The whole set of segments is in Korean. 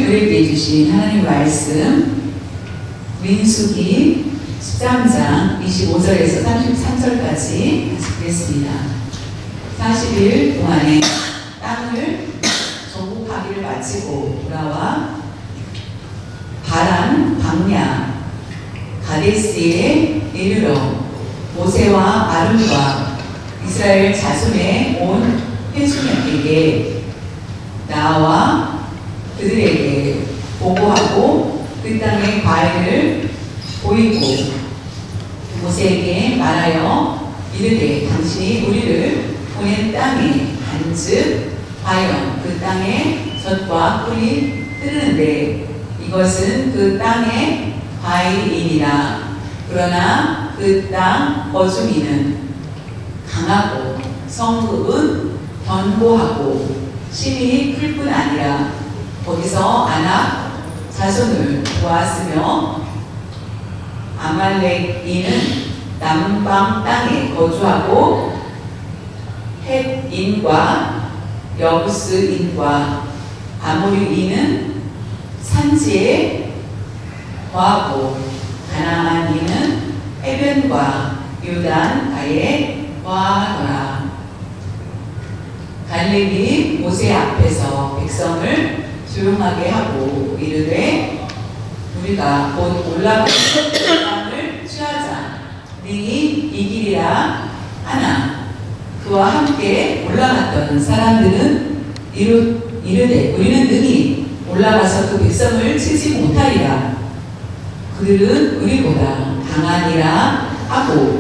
우리에게 주신 하나님 말씀 민수기 13장 25절에서 33절까지 같이 보겠습니다. 40일 동안에 땅을 정복하기를 마치고 돌아와 바란 광야 가데스에 이르러 모세와 아론과 이스라엘 자손의 온 회중에게 나와 그들에게 보고하고 그 땅의 과일을 보이고 모세에게 말하여 이르되 당신이 우리를 보낸 땅에 간즉 과연 그 땅에 젖과 꿀이 흐르는데 이것은 그 땅의 과일이니라. 그러나 그 땅 거주민은 강하고 성읍은 견고하고 심히 클 뿐 아니라 거기서 아낙 자손을 보았으며 아말렉인은 남방 땅에 거주하고 헷인과 여부스인과 아모리인은 산지에 거하고 가나안인은 해변과 요단가에 거하더라. 갈렙이 모세 앞에서 백성을 조용하게 하고 이르되 우리가 곧 올라가서 땅을 취하자 능히 이기리라 하나 그와 함께 올라갔던 사람들은 이르되 우리는 능히 올라가서 그 백성을 치지 못하리라. 그들은 우리보다 강하니라 하고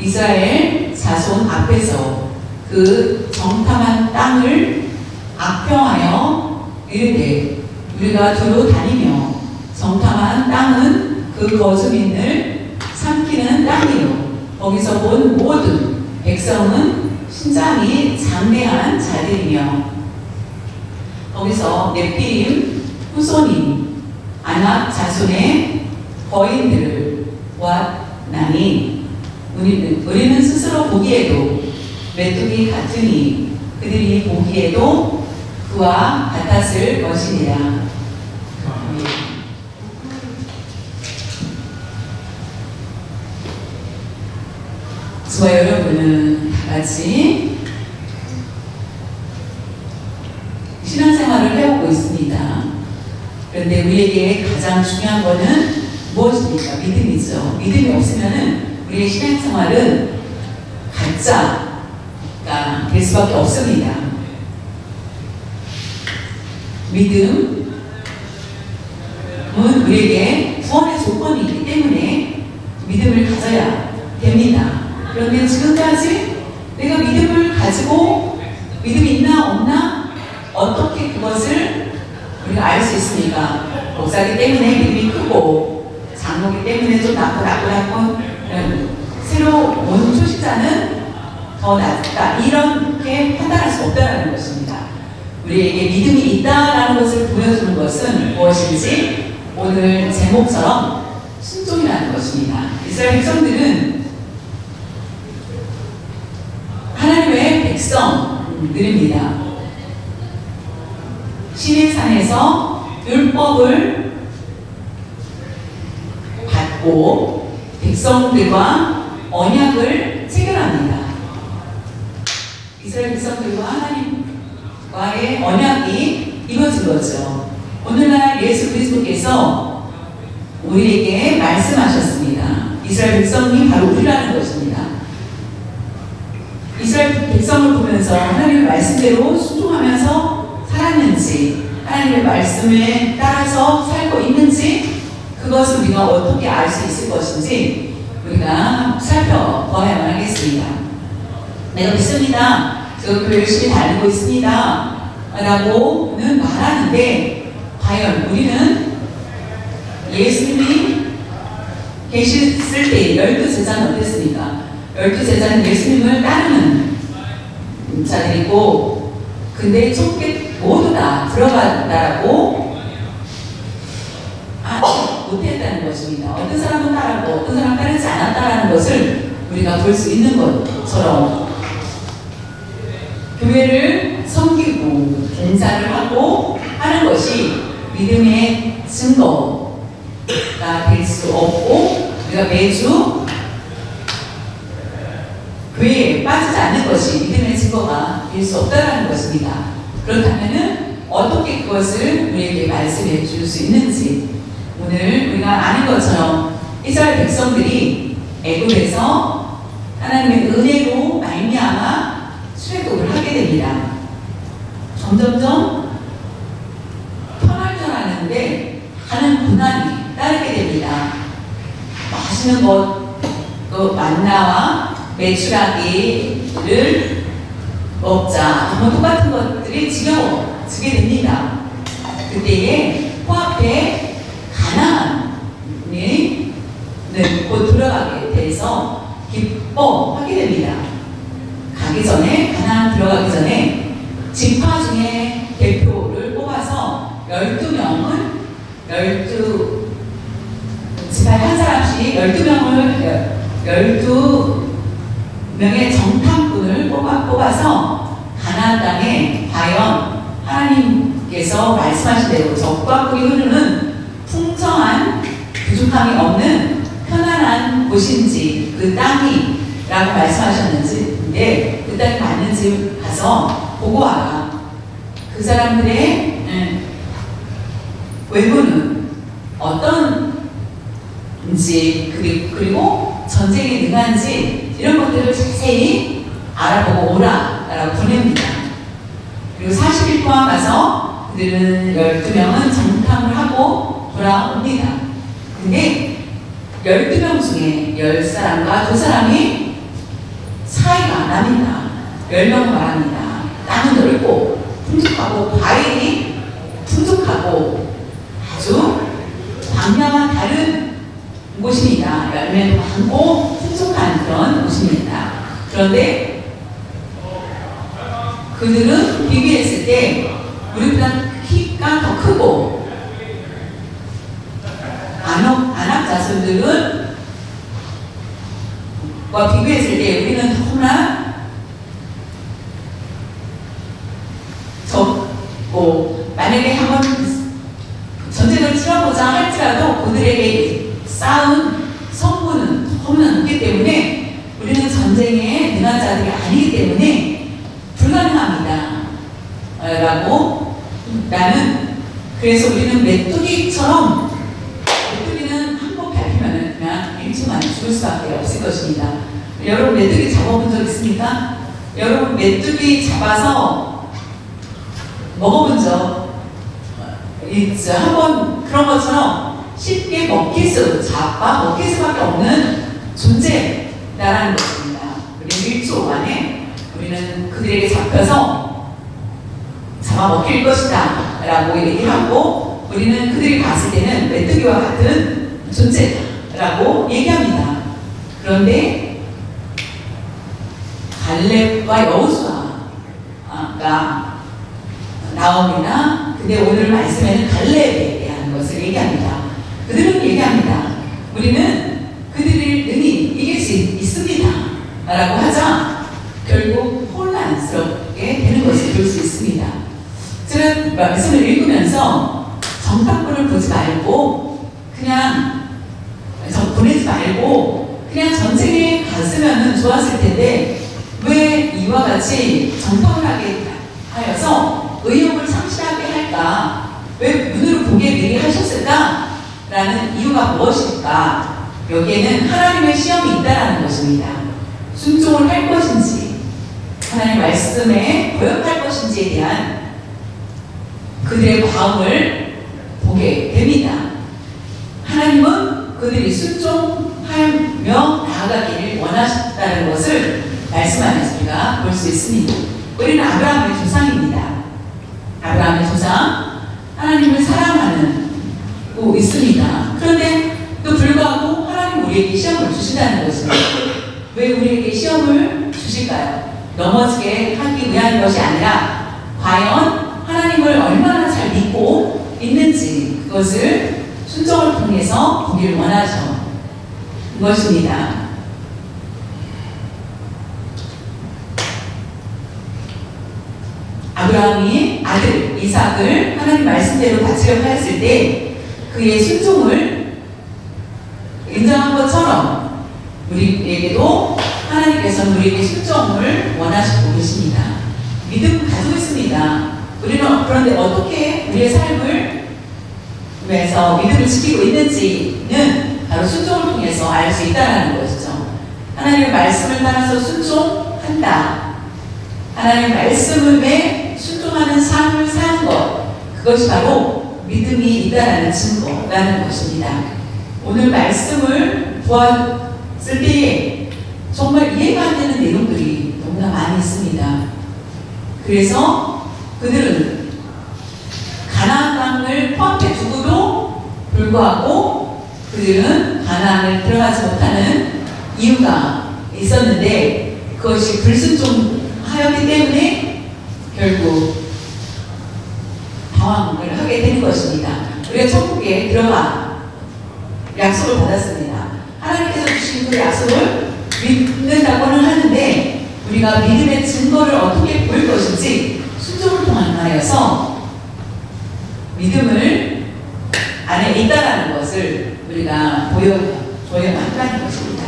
이스라엘 자손 앞에서 그 정탐한 땅을 악평하여 이르되 우리가 두루 다니며 정탐한 땅은 그 거주민을 삼키는 땅이요 거기서 본 모든 백성은 신장이 장대한 자들이며 거기서 네피림 후손인 아낙 자손의 거인들을 보았나니 우리는 스스로 보기에도 메뚜기 같으니 그들이 보기에도 그와 같았을 것이니라. 저와 여러분은 다같이 신앙생활을 해오고 있습니다. 그런데 우리에게 가장 중요한 것은 무엇입니까? 믿음이죠. 믿음이 없으면 우리의 신앙생활은 가짜가 될 수밖에 없습니다. 믿음은 우리에게 구원의 조건이기 때문에 믿음을 가져야 됩니다. 그런데 지금까지 내가 믿음을 가지고 믿음이 있나 없나 어떻게 그것을 우리가 알 수 있습니까? 목사기 때문에 믿음이 크고 장로기 때문에 좀 낮고 새로 온 초신자는 더 낮다 이렇게 판단할 수 없다는 것입니다. 우리에게 믿음이 있다라는 것을 보여주는 것은 무엇인지 오늘 제목처럼 순종이라는 것입니다. 이스라엘 백성들은 하나님의 백성들입니다. 시내산에서 율법을 받고 백성들과 언약을 체결합니다. 이스라엘 백성들과 하나님과의 언약이 이루어진 거죠. 오늘날 예수 그리스도께서 우리에게 말씀하셨습니다. 이스라엘 백성이 바로 우리라는 것입니다. 이스라엘 백성을 보면서 하나님의 말씀대로 순종하면서 살았는지 하나님의 말씀에 따라서 살고 있는지 그것을 우리가 어떻게 알 수 있을 것인지 우리가 살펴봐야만 하겠습니다. 내가 믿습니다. 저 교회 열심히 다니고 있습니다. 라고는 말하는데 과연 우리는 예수님이 계셨을 때 12제자는 어땠습니까? 12제자는 예수님을 따르는 자들이고 근데 좁게 모두 다 들어간다라고 못했다는 것입니다. 어떤 사람은 따르고 어떤 사람은 따르지 않았다라는 것을 우리가 볼 수 있는 것처럼 교회를 섬기고 봉사를 하고 하는 것이 믿음의 증거가 될 수 없고, 우리가 매주 교회에 빠지지 않는 것이 믿음의 증거가 될 수 없다는 것입니다. 그렇다면 어떻게 그것을 우리에게 말씀해 줄 수 있는지, 오늘 우리가 아는 것처럼 이스라엘 백성들이 애굽에서 하나님의 은혜로 말미암아 출애굽을 하게 됩니다. 점점점 편할 줄 아는데 가는 고난이 따르게 됩니다. 맛있는 것, 또 만나와 메추라기를 먹자. 정말 똑같은 것들이 지겨워지게 됩니다. 그때에 코앞에 가나안이 곧 들어가게 돼서 기뻐하게 됩니다. 가기 전에, 가나안 들어가기 전에 지파 중에 대표를 뽑아서 12명을 12지파에 한 사람씩 12명의 정탐꾼을 뽑아서 가나안 땅에 과연 하나님께서 말씀하신 대로 적과 꿀이 흐르는 풍성한 부족함이 없는 편안한 곳인지, 그 땅이라고 말씀하셨는지, 그 땅이 맞는지 가서 보고 와라. 그 사람들의 외모는 어떤지, 그리고 전쟁에 능한지, 이런 것들을 자세히 알아보고 오라라고 보냅니다. 그리고 40일 동안 가서 그들은 12명은 정탐을 하고 돌아옵니다. 근데 12명 중에 10사람과 2사람이 사이가 납니다. 10명은 말합니다. 땅은 넓고 풍족하고 과일이 풍족하고 아주 광야와 다른 곳입니다. 열매도 많고 풍족한 그런 곳입니다. 그런데 그들은 비교했을 때 우리보다 키가 더 크고, 안악 자손들은 비교했을 때 우리는 너무나 적고, 만약에 한번 전쟁을 치러보자 할지라도 그들에게 쌓은 성분은 너무나 높기 때문에 우리는 전쟁에 능한 자들이 아니기 때문에 불가능합니다. 나는 그래서 우리는 메뚜기처럼, 메뚜기는 한번 밟히면 그냥 일주만 죽을 수밖에 없을 것입니다. 여러분 메뚜기 잡아본 적 있습니까? 여러분 메뚜기 잡아서 먹어본 적 있죠? 한번 그런 것처럼 쉽게 먹힐 수밖에 없는 존재라는 것입니다. 우리 1초 안에 우리는 그들에게 잡혀서 잡아먹힐 것이다 라고 얘기하고, 우리는 그들이 봤을 때는 메뚜기와 같은 존재라고 얘기합니다. 그런데 갈렙과 여호수아가 나옵니다. 근데 오늘 말씀에는 갈렙에 대한 것을 얘기합니다. 그들은 얘기합니다. 우리는 그들을 능히 이길 수 있습니다 라고 하자 결국 혼란스럽게 되는 것을 볼 수 있습니다. 저는 말씀을 읽으면서 정탐꾼을 보지 말고 그냥 보내지 말고 그냥 전쟁에 갔으면 좋았을 텐데 왜 이와 같이 정탐을 하게 하여서 의욕을 상실하게 할까? 왜 눈으로 보게 미리 하셨을까? 라는 이유가 무엇일까? 여기에는 하나님의 시험이 있다는 것입니다. 순종을 할 것인지, 하나님 말씀에 거역할 것인지에 대한 그들의 과음을 보게 됩니다. 하나님은 그들이 순종하며 나아가기를 원하셨다는 것을 말씀 안에서 우리가 볼 수 있습니다. 우리는 아브라함의 조상입니다. 아브라함의 조상, 하나님을 사랑하는 고 있습니다. 그런데 또 불구하고 하나님 우리에게 시험을 주신다는 것입니다. 왜 우리에게 시험을 주실까요? 넘어지게 하기 위한 것이 아니라 과연 하나님을 얼마나 잘 믿고 있는지 그것을 순종을 통해서 보기를 원하죠. 그것입니다. 아브라함이 아들 이삭을 하나님 말씀대로 바치려고 하였을 때 그의 순종을 인정한 것처럼 우리에게도 하나님께서는 우리에게 순종을 원하시고 계십니다. 믿음 가지고 있습니다. 우리는 그런데 어떻게 우리의 삶을 위해서 믿음을 지키고 있는지는 바로 순종을 통해서 알 수 있다는 것이죠. 하나님의 말씀을 따라서 순종한다. 하나님의 말씀에 순종하는 삶을 사는 것, 그것이 바로 믿음이 있다라는 증거라는 것입니다. 오늘 말씀을 보았을 때에 정말 이해가 안 되는 내용들이 너무나 많이 있습니다. 그래서 그들은 가나안 땅을 포함해 두고도 불구하고 그들은 가나안을 들어가지 못하는 이유가 있었는데 그것이 불순종하였기 때문에 결국 당황을 하게 되는 것입니다. 우리가 천국에 들어가 약속을 받았습니다. 하나님께서 주신 그 약속을 믿는다고는 하는데 우리가 믿음의 증거를 어떻게 보일 것인지 순종을 통하여서 믿음을 안에 있다라는 것을 우리가 보여줘야 한다는 것입니다.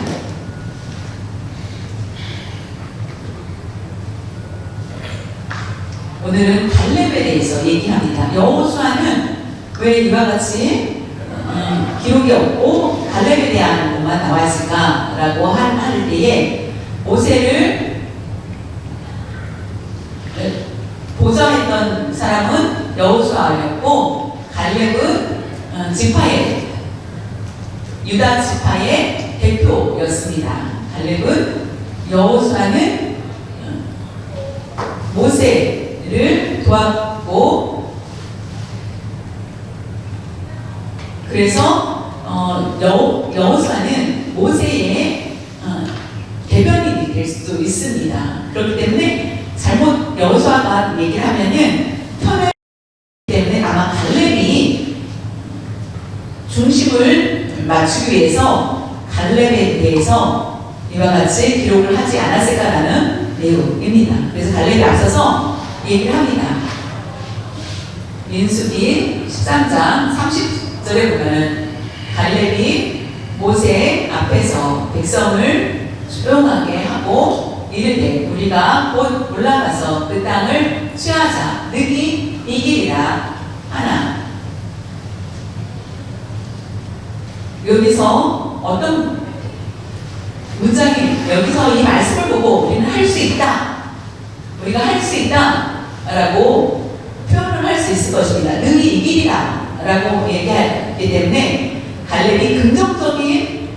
오늘은 갈렙에 대해서 얘기합니다. 여호수아는 왜 이와 같이 기록이 없고 갈렙에 대한 것만 나와 있을까라고 할 때에 모세를 보좌했던 사람은 여호수아였고 갈렙은 유다 지파의 대표였습니다. 갈렙은 여호수아는 모세를 도왔고 그래서 여호수아는 모세의 대변인이 될 수도 있습니다. 그렇기 때문에 잘못 여호수아가 얘기를 하면은 편을 때문에 아마 갈렙이 중심을 맞추기 위해서 갈렙에 대해서 이와 같이 기록을 하지 않았을까라는 내용입니다. 그래서 갈렙이 앞서서 얘기를 합니다. 민수기 13장 30절에 보면 갈렙이 모세 앞에서 백성을 조용하게 하고 이르되 우리가 곧 올라가서 그 땅을 취하자 능히 이기리라 하나. 여기서 어떤 문장이 여기서 이 말씀을 보고 우리는 할 수 있다. 우리가 할 수 있다 라고 표현을 할 수 있을 것입니다. 능히 이기리라 라고 얘기하기 때문에 갈렙이 긍정적인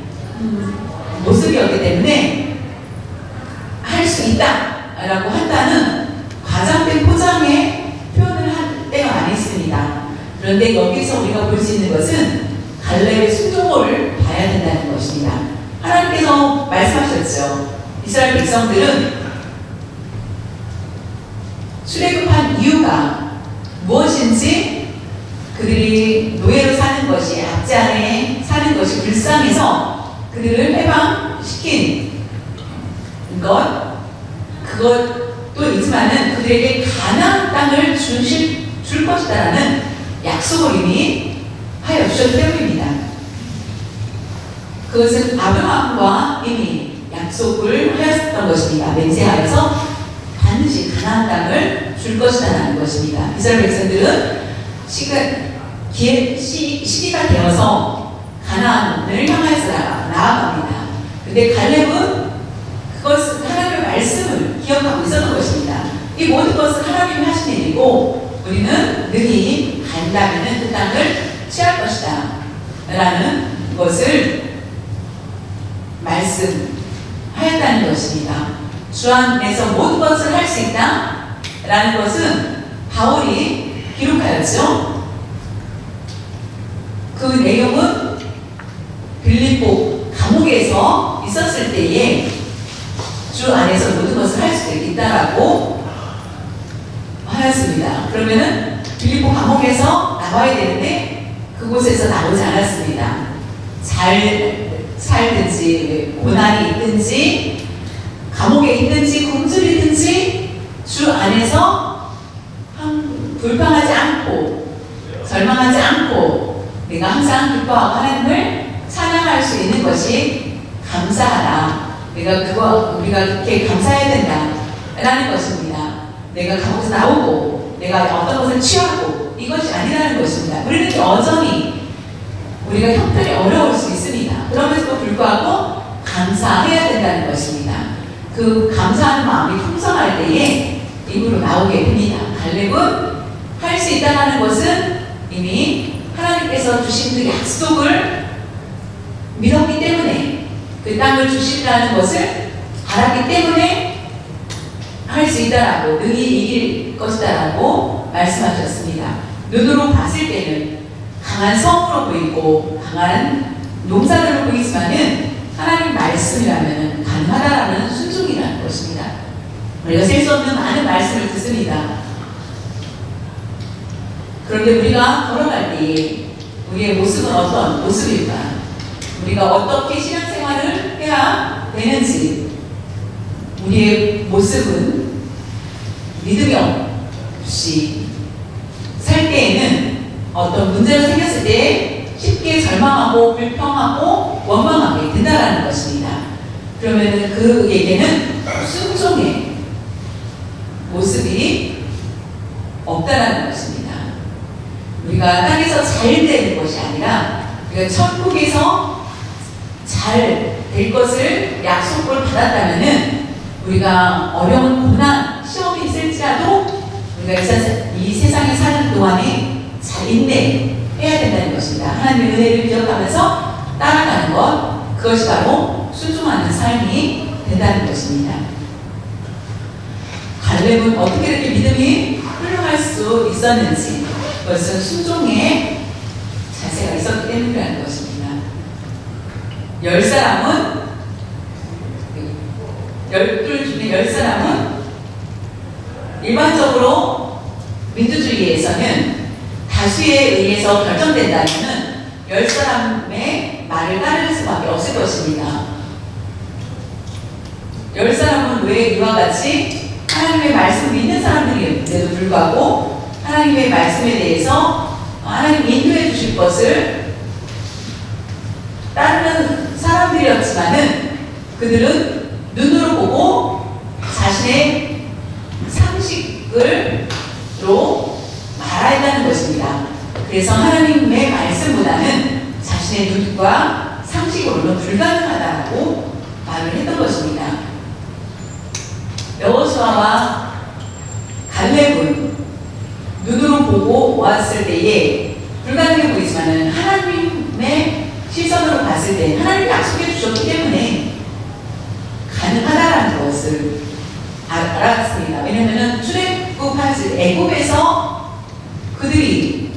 모습이었기 때문에 할 수 있다 라고 한다는 과장된 포장의 표현을 할 때가 많이 있습니다. 그런데 여기서 우리가 볼 수 있는 것은 갈렙의 순종을 봐야 된다는 것입니다. 하나님께서 말씀하셨죠. 이스라엘 백성들은 출애굽한 이유가 무엇인지 그들이 노예로 사는 것이 압제안에 사는 것이 불쌍해서 그들을 해방시킨 그것도 있지만은 그들에게 가나안 땅을 줄 것이다라는 약속을 이미 하여 주셨기 때문입니다. 그것은 아브라함과 이미 약속을 하였던 것입니다. 맹세하여서 반드시 가나안 땅을 줄 것이다라는 것입니다. 이스라엘 백성들은 시기가 되어서 가나안을 향해서 나아갑니다. 그런데 갈렙은 그것은 하나님의 말씀을 기억하고 있었던 것입니다. 이 모든 것은 하나님이 하신 일이고 우리는 능히 간다면 그 땅을 취할 것이다 라는 것을 말씀하였다는 것입니다. 주 안에서 모든 것을 할 수 있다 라는 것은 바울이 기록하였죠. 그 내용은 빌립보 감옥에서 있었을 때에 주 안에서 모든 것을 할 수 있다라고 하였습니다. 그러면은 빌립보 감옥에서 나와야 되는데 그곳에서 나오지 않았습니다. 잘 살든지 고난이 있든지 감옥에 있든지 굶주리든지 주 안에서 불평하지 않고 절망하지 않고 내가 항상 기뻐하고 하나님을 찬양할 수 있는 것이 감사하다. 우리가 그렇게 감사해야 된다라는 것입니다. 내가 감옥에서 나오고 내가 어떤 것을 취하고 이것이 아니라는 것입니다. 우리는 여전히 우리가 형편이 어려울 수 있습니다. 그럼에도 불구하고 감사해야 된다는 것입니다. 그 감사하는 마음이 풍성할 때에 입으로 나오게 됩니다. 갈렙은 할 수 있다는 것은 이미 하나님께서 주신 그 약속을 믿었기 때문에 그 땅을 주신다는 것을 알았기 때문에 할 수 있다라고 능히 이길 것이다라고 말씀하셨습니다. 눈으로 봤을 때는 강한 성으로 보이고 강한 농사들로 보이지만은 하나님 말씀이라면 가능하다라는 순종이라는 것입니다. 우리가 셀 수 없는 많은 말씀을 듣습니다. 그런데 우리가 걸어갈 때 우리의 모습은 어떤 모습일까? 우리가 어떻게 신앙생활을 해야 되는지, 우리의 모습은 믿음이 없이 살 때에는 어떤 문제가 생겼을 때 쉽게 절망하고 불평하고 원망하게 된다는 것입니다. 그러면 그에게는 순종의 모습이 없다라는 것입니다. 우리가 땅에서 잘 되는 것이 아니라 우리가 천국에서 잘 될 것을 약속을 받았다면은 우리가 어려운 고난, 시험이 있을지라도 우리가 이 세상에 사는 동안에 잘 인내해야 된다는 것입니다. 하나님의 은혜를 기억하면서 따라가는 것, 그것이 바로 순종하는 삶이 된다는 것입니다. 갈렙은 어떻게 이렇게 믿음이 훌륭할 수 있었는지, 그것은 순종의 자세가 있었기 때문이라는 것입니다. 10사람은, 12 중에 10사람은 일반적으로 민주주의에서는 다수에 의해서 결정된다면 10사람의 말을 따를 수밖에 없을 것입니다. 10사람은 왜 이와 같이 하나님의 말씀을 믿는 사람들인데도 불구하고 하나님의 말씀에 대해서 하나님이 인도해 주실 것을 따르는 사람들이었지만은 그들은 눈으로 보고 자신의 상식으로 말하였다는 것입니다. 그래서 하나님의 말씀보다는 자신의 눈과 상식으로는 불가능하다고 말을 했던 것입니다. 여호수아와 갈렙은 눈으로 보고 보았을 때에 불가능해 보이지만 하나님의 시선으로 봤을 때 하나님이 약속해 주셨기 때문에 가능하다라는 것을 알았습니다. 왜냐하면 출애굽하실 애굽에서 그들이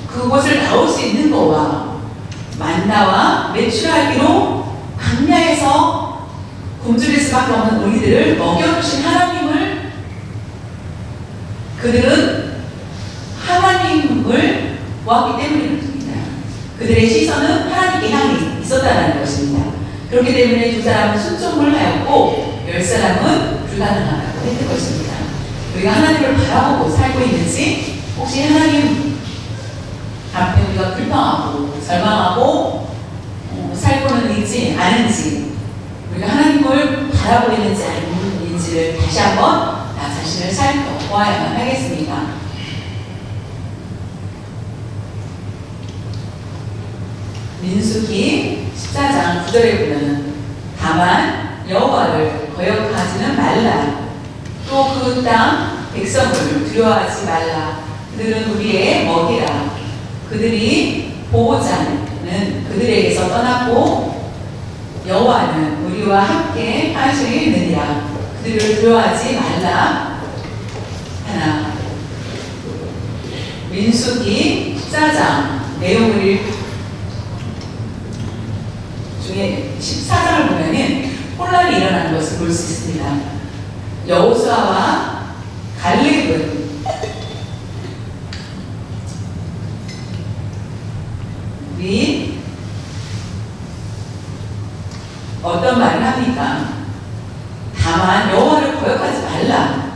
그곳을 나올 수 있는 거와 만나와 매출하기로 광야에서 굶주릴 수밖에 없는 우리들을 먹여주신 하나님을 그들은 하나님을 보았기 때문입니다. 그들의 시선은 하나님께 향해 있었다는 것입니다. 그렇기 때문에 2사람은 순종을 하였고 10사람은 불가능하다고 했던 것입니다. 우리가 하나님을 바라보고 살고 있는지, 혹시 하나님 앞에 우리가 불평하고 절망하고 살고는 있지 않은지, 우리가 하나님을 바라보고 있는지 아닌지를 다시 한번 나 자신을 살펴보아야만 하겠습니다. 민수기 14장 9절에 보면 다만 여호와를 거역하지는 말라. 또 그 땅 백성을 두려워하지 말라. 그들은 우리의 먹이라. 그들이 보호자는 그들에게서 떠났고 여호와는 우리와 함께 하시느니라. 그들을 두려워하지 말라 하나. 민수기 14장 내용을 중에 14장을 보면은 혼란이 일어나는 것을 볼 수 있습니다. 여호수아와 갈렙은 어떤 말을 합니까? 다만 여호와를 거역하지 말라.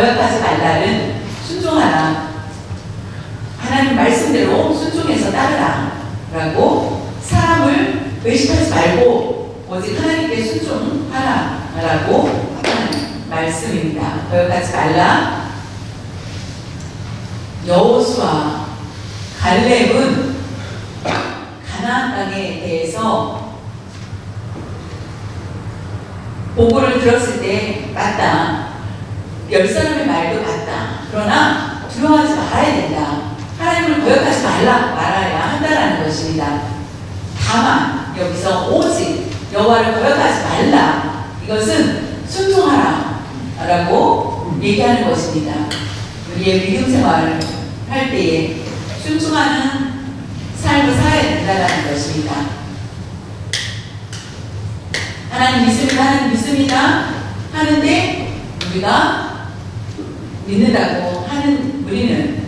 거역하지 말라는 순종하라. 하나님 말씀대로 순종해서 따르라. 라고 사람을 의식하지 말고 오직 하나님께 순종하라. 라고 하는 말씀입니다. 거역하지 말라. 여호수아, 갈렙은 가나안 땅에 대해서 보고를 들었을 때 맞다. 10사람의 말도 맞다. 그러나 두려워하지 말아야 된다. 하나님을 거역하지 말아야 한다는 것입니다. 다만 여기서 오직 여호와를 거역하지 말라. 이것은 순종하라 라고 얘기하는 것입니다. 우리의 믿음 생활을 할 때에 순종하는 삶을 살아야 된다는 것입니다. 하나님 믿습니다. 하나님 믿습니다. 하는데 우리가 믿는다고 하는 우리는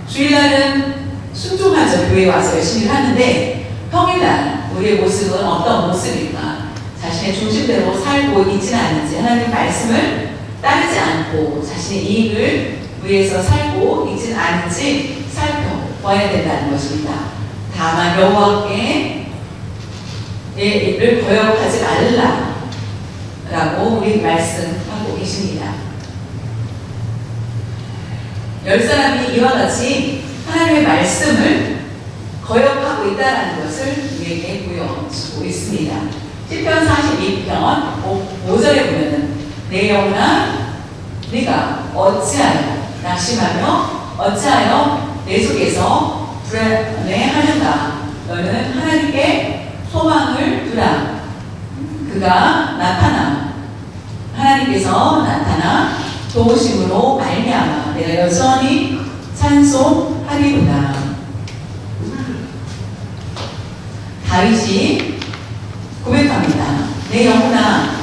주일날은 순종하죠. 교회에 와서 열심히 하는데 평일날 우리의 모습은 어떤 모습일까? 자신의 중심대로 살고 있지는 않은지, 하나님 말씀을 따르지 않고 자신의 이익을 위해서 살고 있지는 않은지 살펴봐야 된다는 것입니다. 다만 여호와께 를 거역하지 말라 라고 우리 말씀하고 계십니다. 10사람이 이와 같이 하나님의 말씀을 거역하고 있다는 것을 우리에게 보여주고 있습니다. 시편 42편 5절에 보면은 내 영혼아 네가 어찌하여 낙심하며 어찌하여 내 속에서 불안해하는가. 너는 하나님께 소망을 두라. 그가 하나님께서 나타나 도우심으로 말미암아 내가 여전히 찬송하리로다. 다윗이 고백합니다. 내 영혼아,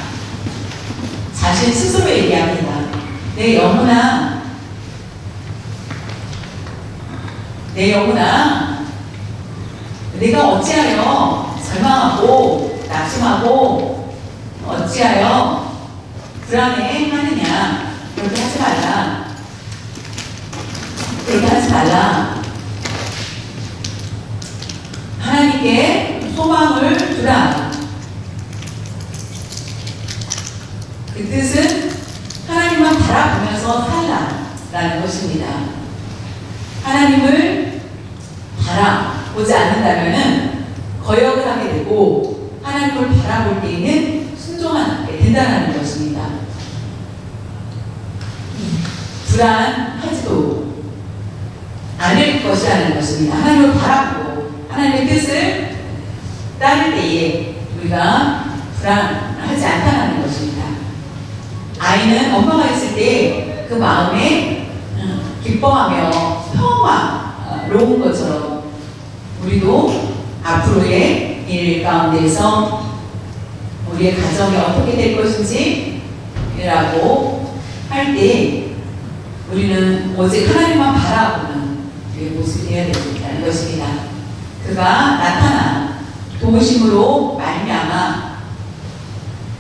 자신 스스로 얘기합니다. 내 영혼아, 내가 어찌하여 절망하고 낙심하고 어찌하여 불안해하느냐. 그렇게 하지 말라. 그렇게 하지 말라. 하나님께 소망을 두라. 그 뜻은 하나님만 바라보면서 살라라는 것입니다. 하나님을 바라보지 않는다면 거역을 하게 되고 하나님을 바라볼 때에는 순종하게 된다는 것입니다. 불안하지도 않을 것이라는 것입니다. 하나님을 바라보고 하나님의 뜻을 따를 때에 우리가 불안하지 않다는 것입니다. 아이는 엄마가 있을 때 그 마음에 기뻐하며 평화로운 것처럼 우리도 앞으로의 일 가운데서 우리의 가정이 어떻게 될 것인지 라고 할 때 우리는 오직 하나님만 바라보는 우리의 모습이 되어야 된다는 것입니다. 그가 나타나 도우심으로 말미암아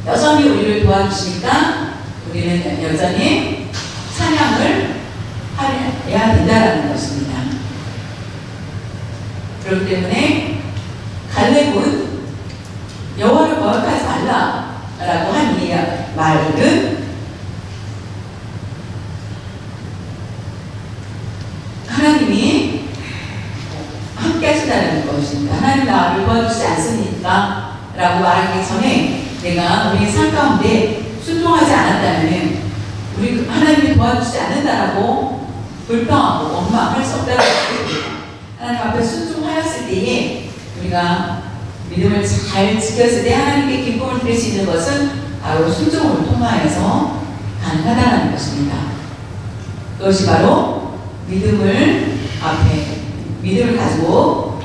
여전히 우리를 도와주시니까 우리는 여전히 찬양을 해야 된다는 것입니다. 그렇기 때문에 갈렙은 여호와를 거역하지 말라라고 한 이 말은 하나님이 함께 하신다는 것입니다. 하나님 나를 도와주지 않습니까? 라고 말하기 전에 내가 우리 삶 가운데 순종하지 않았다면 우리 하나님이 도와주지 않는다라고 불평하고 원망할 수 없다는 것입니다. 하나님 앞에 순종하였을 때에 우리가 믿음을 잘 지켰을 때 하나님께 기쁨을 드릴 수 있는 것은 바로 순종을 통하여서 가능하다는 것입니다. 그것이 바로 믿음을 가지고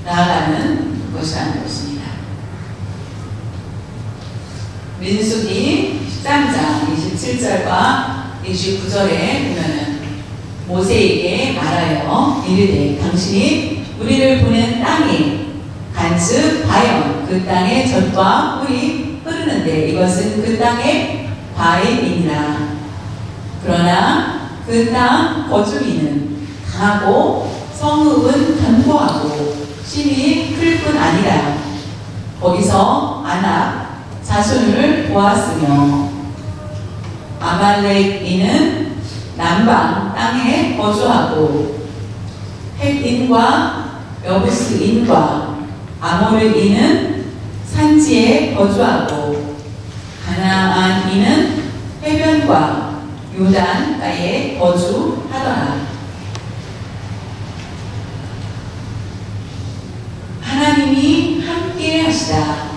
나아가는 것이라는 것입니다. 민수기 13장 27절과 29절에 보면은 모세에게 말하여 이르되 당신이 우리를 보낸 땅이 간즉 과연 그 땅의 젖과 꿀이 흐르는 하셨는데 이것은 그 땅의 과일이니라. 그러나 그 땅 거주민은 강하고 성읍은 견고하고 심히 클 뿐 아니라 거기서 아낙 자손을 보았으며 아말렉인은 남방 땅에 거주하고 헷인과 여부스인과 아모르인은 산지에 거주하고 가나안인은 해변과 요단가에 거주하더라. 하나님이 함께 하시다.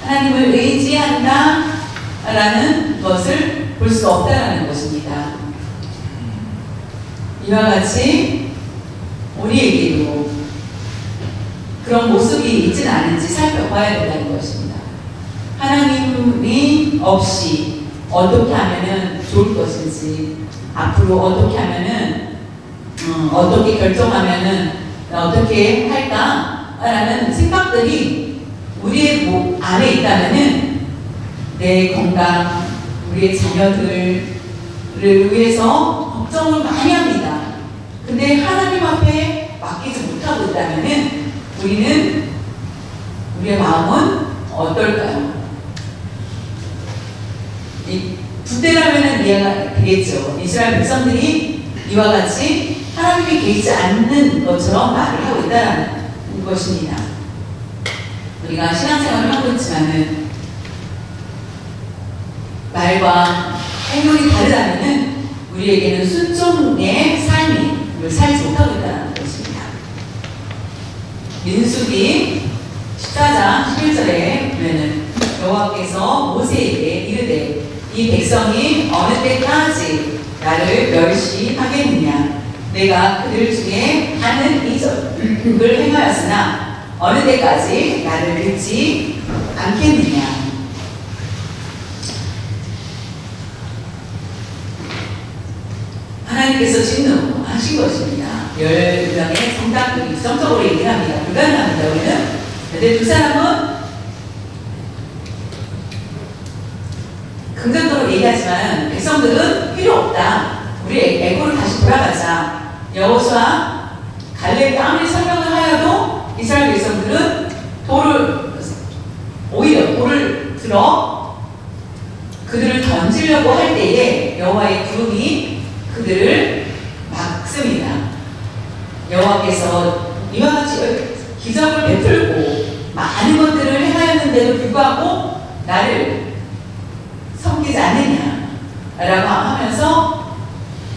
하나님을 의지한다 라는 것을 볼 수 없다라는 것입니다. 이와 같이 우리에게도 그런 모습이 있지는 않은지 살펴봐야 된다는 것입니다. 하나님이 없이 어떻게 하면은 좋을 것인지, 앞으로 어떻게 하면은 어떻게 결정하면은 어떻게 할까라는 생각들이 우리의 목 안에 있다면은 내 건강, 우리의 자녀들을 위해서 걱정을 많이 합니다. 근데 하나님 앞에 맡기지 못하고 있다면은 우리의 마음은 어떨까요? 부대라면은 이해가 되겠죠. 이스라엘 백성들이 이와 같이 하나님이 계시지 않는 것처럼 말을 하고 있다는 것입니다. 우리가 신앙생활을 하고 있지만은 말과 행동이 다르다면은 우리에게는 순종의 삶을 살지 못하고 있다는 것입니다. 민수기 14장 11절에 보면은 여호와께서 모세에게 이르되 이 백성이 어느 때까지 나를 멸시하겠느냐. 내가 그들 중에 하는 이적을 행하였으나 어느 때까지 나를 믿지 않겠느냐. 하나님께서 진노하신 것입니다. 10명의 성당들이 성적으로 얘기합니다. 불가능합니다. 우리는. 근데 두 사람은 긍정적으로 얘기하지만 백성들은 필요 없다. 우리 애고로 다시 돌아가자. 여호수아, 갈렙이 아무리 설명을 하여도 이스라엘 백성들은 오히려 돌을 들어 그들을 던지려고 할 때에 여호와의 구름이 그들을 막습니다. 여호와께서 이와 같이 기적을 베풀고 많은 것들을 행하였는데도 불구하고 나를 섬기지 않느냐라고 하면서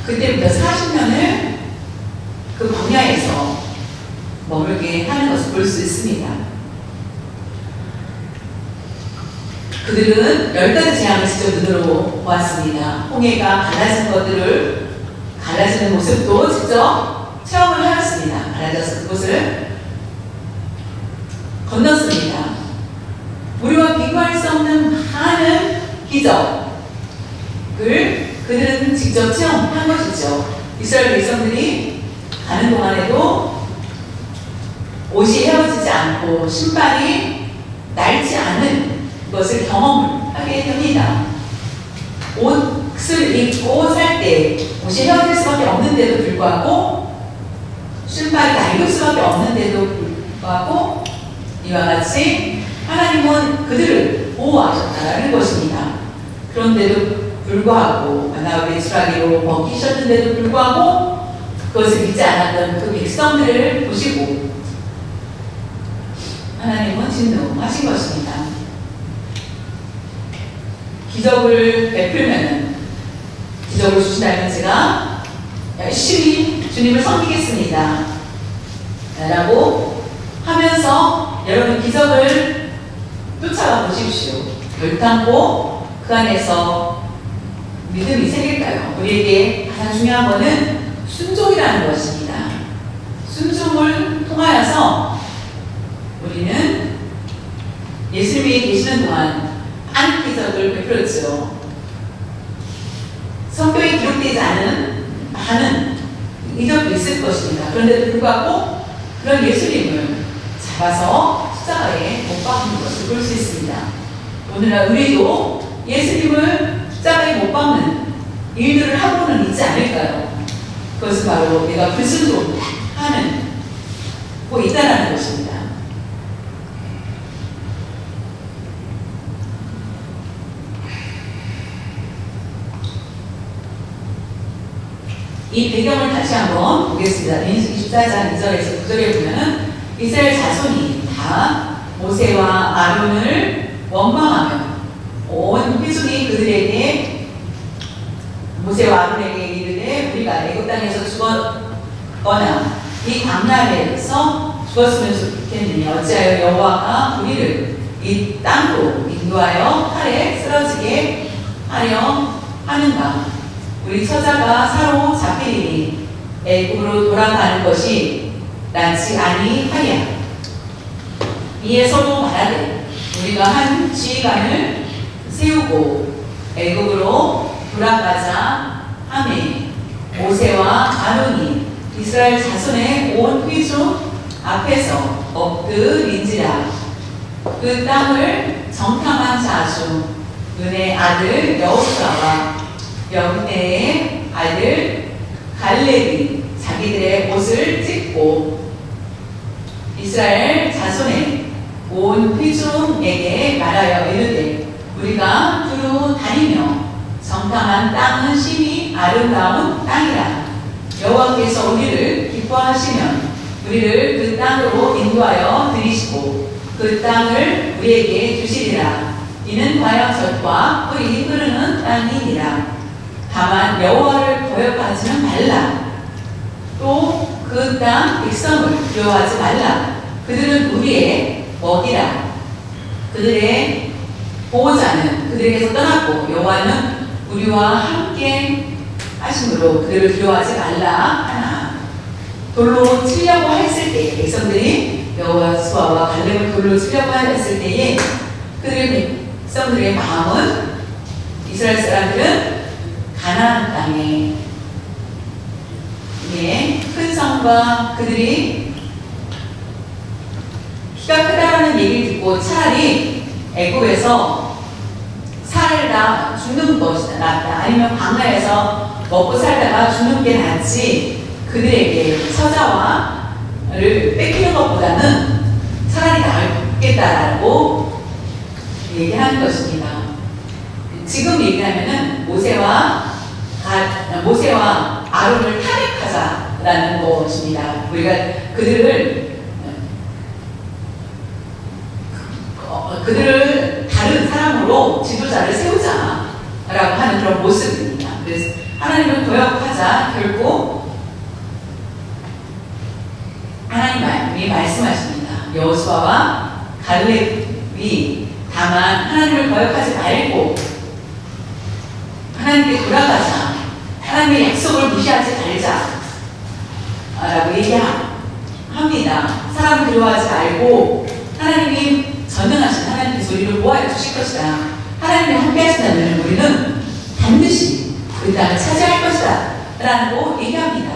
그때부터 40년을 그 광야에서 머물게 하는 것을 볼 수 있습니다. 그들은 10가지 재앙을 직접 눈으로 보았습니다. 홍해가 갈라지는 모습도 직접 체험을 하였습니다. 갈라져서 그곳을 건넜습니다. 우리와 비교할 수 없는 많은 기적을 그들은 직접 체험한 것이죠. 이스라엘 백성들이 가는 동안에도 옷이 헤어지지 않고 신발이 낡지 않은 것을 경험을 하게 됩니다. 옷을 입고 살 때 옷이 헤어질 수밖에 없는데도 불구하고 신발이 낡을 수밖에 없는데도 불구하고 이와 같이 하나님은 그들을 보호하셨다는 것입니다. 그런데도 불구하고 만나의 수라기로 먹히셨는데도 불구하고 그것을 믿지 않았던 그 백성들을 보시고 하나님은 진노하신 것입니다. 기적을 베풀면은 기적을 주신다면 제가 열심히 주님을 섬기겠습니다 라고 하면서 여러분 기적을 쫓아가 보십시오. 결단코 그 안에서 믿음이 생길까요? 우리에게 가장 중요한 것은 순종이라는 것입니다. 순종을 통하여서 우리는 예수님이 계시는 동안 많은 기적을 베풀었죠. 성경에 기록되지 않은 많은 이적도 있을 것입니다. 그런데도 불구하고 그런 예수님을 잡아서 십자가에 못 박는 것을 볼 수 있습니다. 오늘날 우리도 예수님을 십자가에 못 박는 일들을 하고는 있지 않을까요? 그것은 바로 내가 불순종하는 고 있다라는 것입니다. 이 배경을 다시 한번 보겠습니다. 민수기 14장 2절에서 9절에 보면은 이스라엘 자손이 다 모세와 아론을 원망하며 온 회중이 그들에게 모세와 아론에게 이르되 우리가 애굽 땅에서 죽었거나 이 광야에서 죽었으면 좋겠느니 어찌하여 여호와가 우리를 이 땅으로 인도하여 칼에 쓰러지게 하려 하는가. 우리 처자가 사로잡히리니 애굽으로 돌아가는 것이 낫지 아니하랴. 이에 서로 말하되 우리가 한 지휘관을 세우고 애굽으로 돌아가자 하매 모세와 아론이 이스라엘 자손의 온 회중 앞에서 엎드린지라. 그 땅을 정탐한 자중 눈의 아들 여호수아와 여분의 아들 갈렙이 자기들의 옷을 찢고 이스라엘 자손의 온 회중에게 말하여 이르되 우리가 두루 다니며 정탐한 땅은 심히 아름다운 땅이라. 여호와께서 우리를 기뻐하시면 우리를 그 땅으로 인도하여 들이시고 그 땅을 우리에게 주시리라. 이는 과연 젖과 꿀이 흐르는 땅이니라. 다만 여호와를 거역하지는 말라. 또 그 땅 백성을 두려워하지 말라. 그들은 우리의 먹이라. 그들의 보호자는 그들에게서 떠났고 여호와는 우리와 함께 하심으로 그들을 두려워하지 말라 하나. 돌로 치려고 했을 때 백성들이 여호수아와 갈렙을 돌로 치려고 했을 때에 그들의 백성들의 마음은 이스라엘 사람들은 가나안 땅에 큰 성과 그들이 키가 크다라는 얘기를 듣고 차라리 애굽에서 살다 죽는 것이 낫다. 아니면 광야에서 먹고 살다가 죽는 게 낫지. 그들에게 처자와를 뺏기는 것보다는 차라리 낫겠다라고 얘기하는 것입니다. 지금 얘기하면은 모세와 아론을 탄핵하자라는 것입니다. 우리가 그들을 다른 사람으로 지도자를 세우자라고 하는 그런 모습입니다. 그래서 하나님을 거역하자. 결국 하나님이 말씀하십니다. 여호수아와 갈렙이 다만 하나님을 거역하지 말고 하나님께 돌아가자. 하나님의 약속을 무시하지 말자 라고 얘기합니다. 사람 두려워하지 말고 하나님이 전능하신 하나님께서 우리를 모아여 주실 것이다. 하나님이 함께 하신다면 우리는 반드시 그 땅을 차지할 것이다 라고 얘기합니다.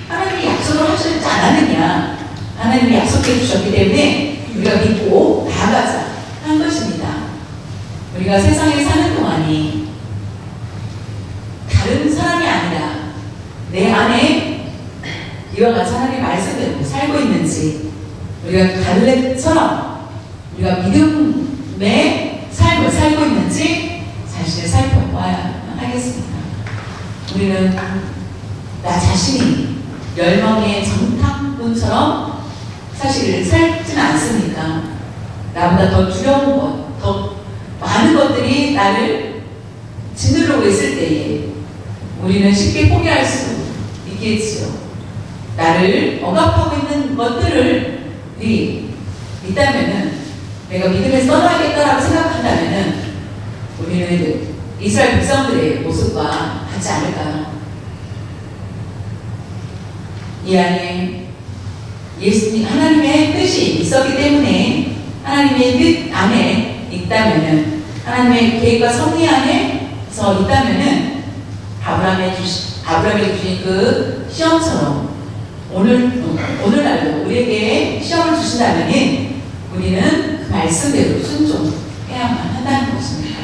하나님이 약속을 하시지 않았느냐. 하나님이 약속해 주셨기 때문에 우리가 믿고 나아가자 한 것입니다. 우리가 세상에 사는 동안이 다른 사람이 아니라 내 안에 이와 같이 하나님의 말씀대로 살고 있는지 우리가 갈렙처럼 우리가 믿음의 삶을 살고 있는지 자신을 살펴봐야 하겠습니다. 우리는 나 자신이 멸망의 정탐꾼처럼 사실 살지는 않습니까? 나보다 더 두려운 것, 더 많은 것들이 나를 짓누르고 있을 때에 우리는 쉽게 포기할 수 있겠지요. 나를 억압하고 있는 것들을 있다면은 내가 믿음에서 떠나야겠다라고 생각한다면은 우리는 이스라엘 백성들의 모습과 같지 않을까요? 이 안에 예수님 하나님의 뜻이 있었기 때문에 하나님의 뜻 안에 있다면은 하나님의 계획과 섭리 안에서 있다면은 아브라함에게 주신 그 시험처럼 오늘날도 우리에게 시험을 주신다면은 우리는 그 말씀대로 해야만 한다는 것입니다.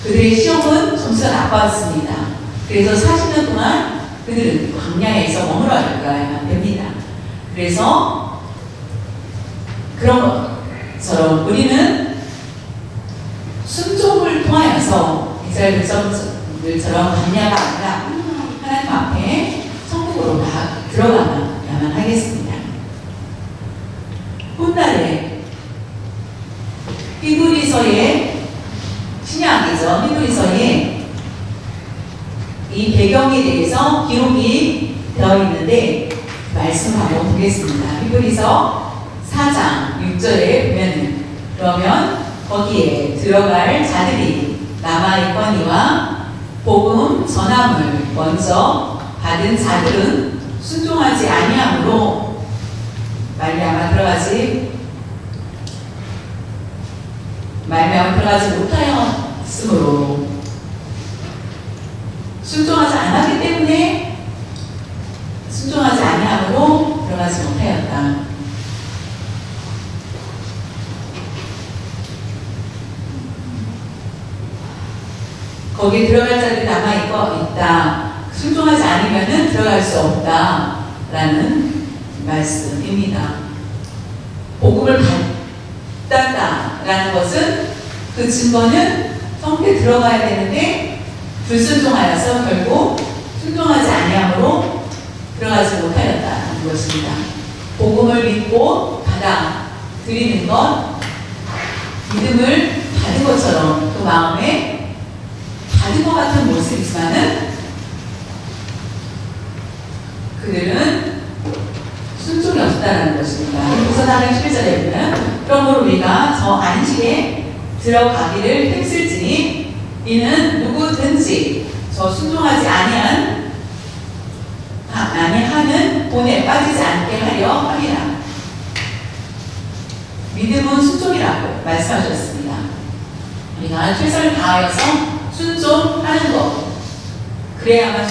그들의 시험은 점수가 나빴습니다. 그래서 40년 동안 그들은 광야에서 머물러야 됩니다. 그래서 그런 것처럼 우리는 순종을 통하여서 이스라엘 백성들처럼 광야가 아니라 하나님 앞에 천국으로 들어가야만 하겠습니다. 훗날에 히브리서의 신약이죠. 히브리서에 이 배경에 대해서 기록이 되어 있는데 말씀 한번 보겠습니다. 히브리서 4장 6절에 보면은 그러면 거기에 들어갈 자들이 남아있거니와 복음 전함을 먼저 받은 자들은 순종하지 아니함으로 말미암아 들어가지 못하였으므로 순종하지 않았기 때문에 순종하지 아니함으로 들어가지 못하였다. 거기에 들어갈 자들이 남아있다. 순종하지 않으면 들어갈 수 없다라는 말씀입니다. 복음을 받았다라는 것은 그 증거는 성경에 들어가야 되는데 불순종하여서 결국 순종하지 아니함으로 들어가지 못하였다는 것입니다. 복음을 믿고 받아들이는 것, 믿음을 받은 것처럼 그 마음에 받은 것 같은 모습이지만은 그들은 순종이 없다는 것입니다. 그래서 다른 11절에 보면 그러므로 우리가 저 안식에 들어가기를 힘쓸지니 이는 누구든지 저 순종하지 아니하는 본에 빠지지 않게 하려 함이라. 믿음은 순종이라고 말씀하셨습니다. 우리가 최선을 다하여서 순종하는 것, 그래야만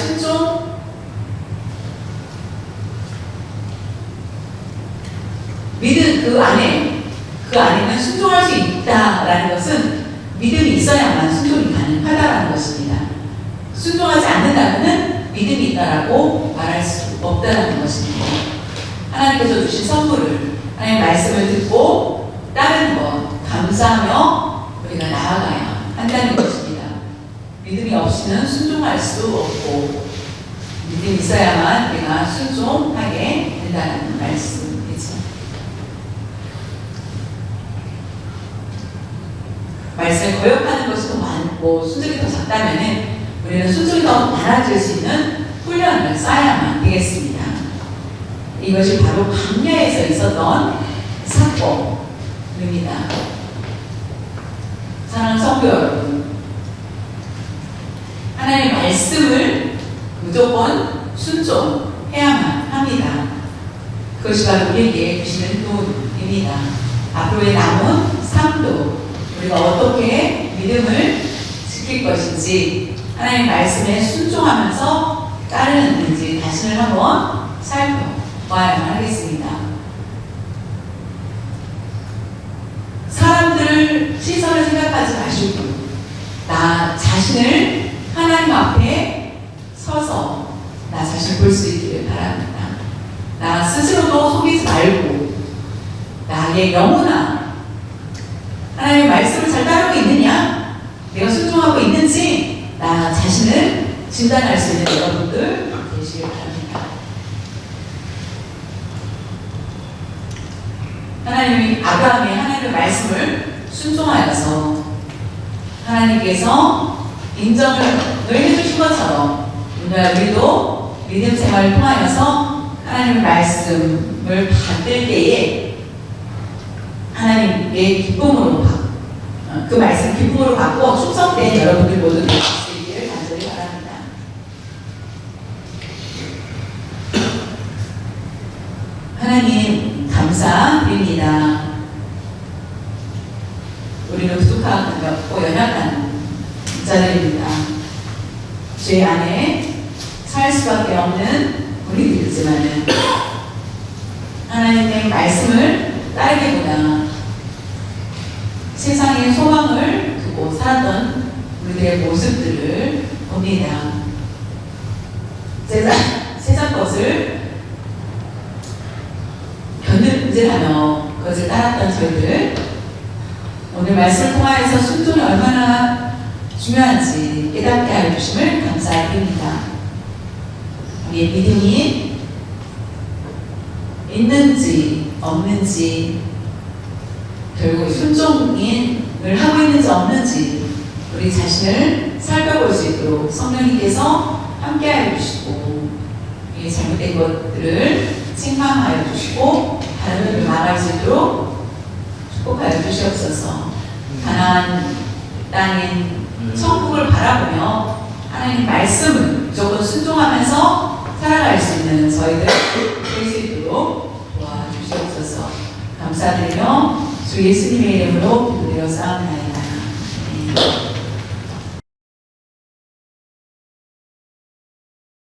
믿음 그 안에는 순종할 수 있다라는 것은 믿음이 있어야만 순종이 가능하다라는 것입니다. 순종하지 않는다면 믿음이 있다라고 말할 수 없다라는 것입니다. 하나님께서 주신 선물을 하나님의 말씀을 듣고 따르는 것 감사하며 우리가 나아가야 한다는 것입니다. 믿음이 없이는 순종할 수 없고 믿음이 있어야만 우리가 순종하게 된다는 말씀이죠. 말씀을 거역하는 것이 더 많고 순종이 더 작다면 우리는 순종이 더 많아질 수 있는 훈련을 쌓아야만 되겠습니다. 이것이 바로 광야에서 있었던 사건입니다. 사랑하는 성도 여러분, 하나님의 말씀을 무조건 순종해야만 합니다. 그것이 바로 우리에게 주시는 도입니다. 앞으로의 남은 삶도 우리가 어떻게 믿음을 지킬 것인지 하나님의 말씀에 순종하면서 따르는지 자신을 한번 살펴봐야만 하겠습니다. 사람들 시선을 생각하지 마시고 나 자신을 하나님 앞에 서서 나 자신을 볼 수 있기를 바랍니다. 나 스스로도 속이지 말고 나의 영혼아 하나님의 말씀을 잘 따르고 있느냐? 내가 순종하고 있는지 나 자신을 진단할 수 있는 여러분들 되시길 바랍니다. 하나님이 아브라함이 하나님의 말씀을 순종하여서 하나님께서 인정을 해주신 것처럼 오늘 우리도 믿음 생활을 통하여서 하나님의 말씀을 받을 때에 하나님의 기쁨으로 그 말씀 기쁨으로 받고 충성된 여러분들 모두 되시기를 간절히 바랍니다. 하나님 감사드립니다. 우리는 부족하고 연약한 자들입니다. 죄 안에 살 수밖에 없는 우리들이지만은 하나님의 말씀을 따르기보다 세상에 소망을 두고 살았던 우리들의 모습들을 봅니다. 세상 것을 견들하며 그것을 따랐던 저희들, 오늘 말씀을 통하여서 순종이 얼마나 중요한지 깨닫게 하여 주심을 감사드립니다. 우리의 믿음이 있는지 없는지, 결국 순종을 하고 있는지 없는지 우리 자신을 살펴볼 수 있도록 성령님께서 함께하여 주시고, 이 잘못된 것들을 책망하여 주시고 다른 일을 말할 수 있도록 축복하여 주시옵소서. 가나안 땅인 천국을 바라보며 하나님 말씀을 무조건 순종하면서 살아갈 수 있는 저희들 될 수 있도록 도와주시옵소서. 감사드리며 주 예수님의 이름으로 기도드려 싸움나이다.